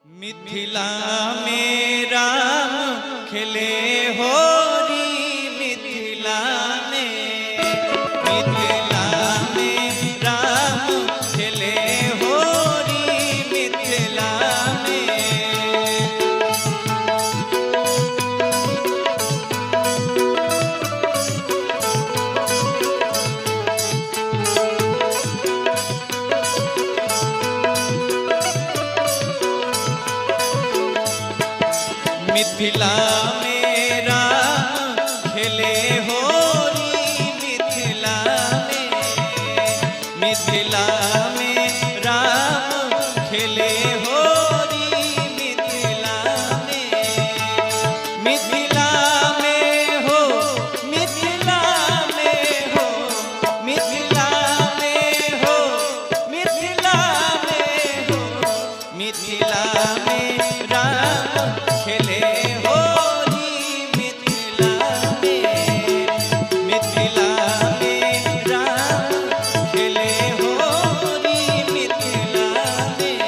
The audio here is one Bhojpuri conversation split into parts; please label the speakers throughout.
Speaker 1: मिथिला में राम खेले होरी मिथिला में राम खेले होरी मिथिला में। मिथिला में राम खेले होरी मिथिला में राम खेले होरी मिथिला में हो मिथिला में हो मिथिला में हो मिथिला में हो मिथिला में राम खेले होरी मिथिला में राम खेले होरी मिथिला में।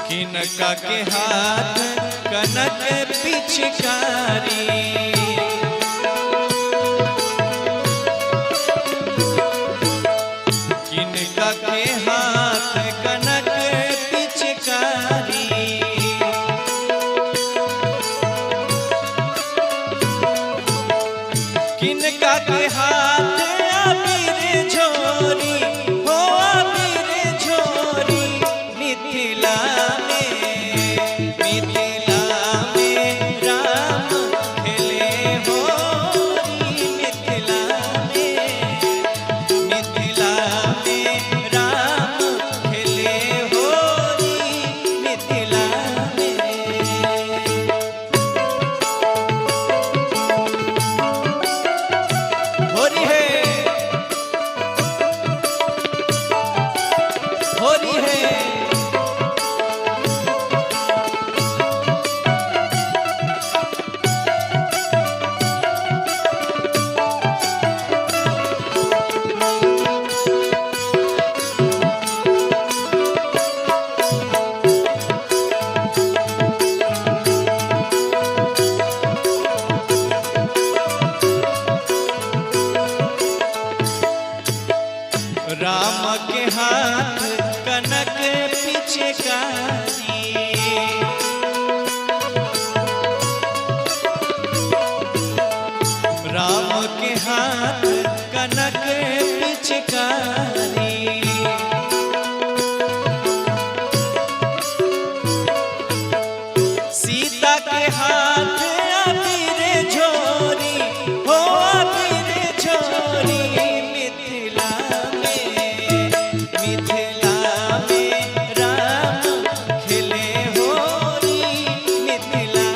Speaker 1: किनका के हाथ कनक पिचकारी किनका के हाथ कनक पिचकारी किनका के हाथ अबीर झोरी हो अबीर झोरी मिथिला राम के हाथ कनक पिचकारी राम के हाथ कनक पिचकारी सीता के हाथ अबीर झोरी हो अबीर झोरी मिथिला में राम खेले होरी मिथिला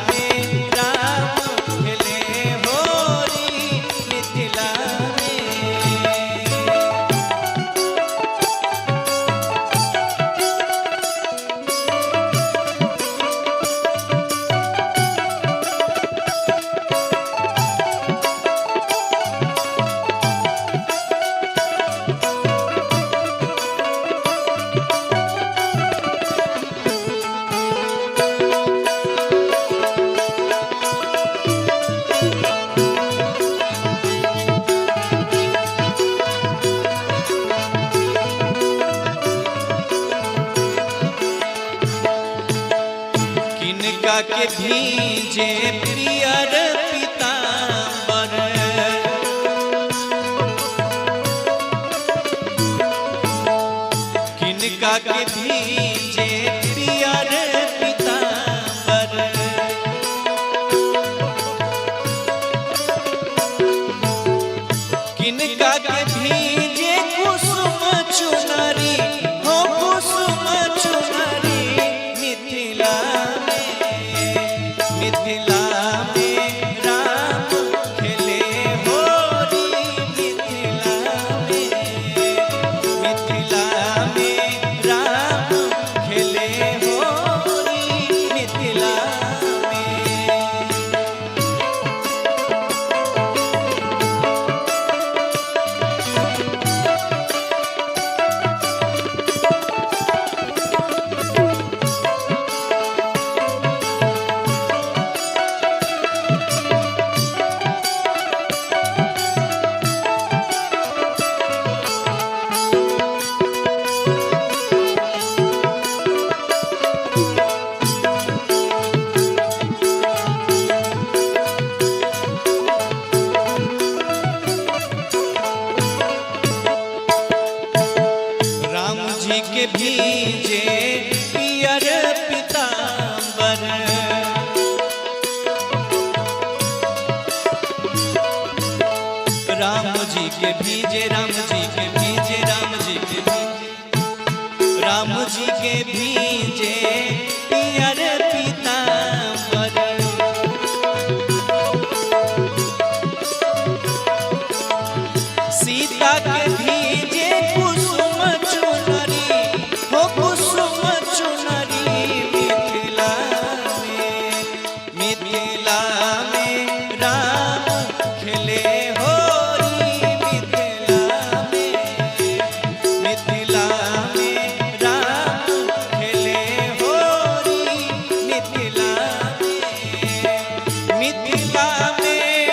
Speaker 1: में राम खेले होरी मिथिला में। किनका के भीजे पियर पीतांबर किनका के भीजे पियर पीतांबर किनका के भीजे कुसुम चुनरी हो कुसुम चुनरी मिथिला में राम खेले होरी मिथिला में राम खेले होरी मिथिला में। राम जी के भीजे पियर पीतांबर राम जी के भीजे राम जी के भीजे राम जी के भीजे राम जी के भीजे पियर पीतांबर सीता के भीजे कुसुम चुनरी हो कुसुम चुनरी मिथिला में राम खेले होरी मिथिला में राम खेले होरी मिथिला में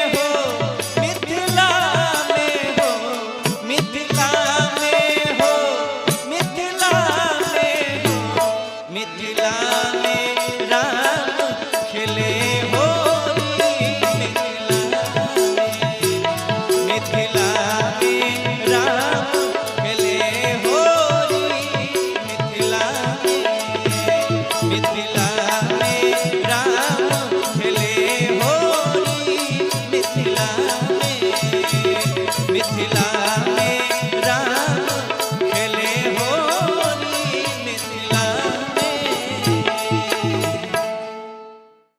Speaker 1: हो मिथिला में हो मिथिला में हो मिथिला में हो मिथिला में राम खेले हो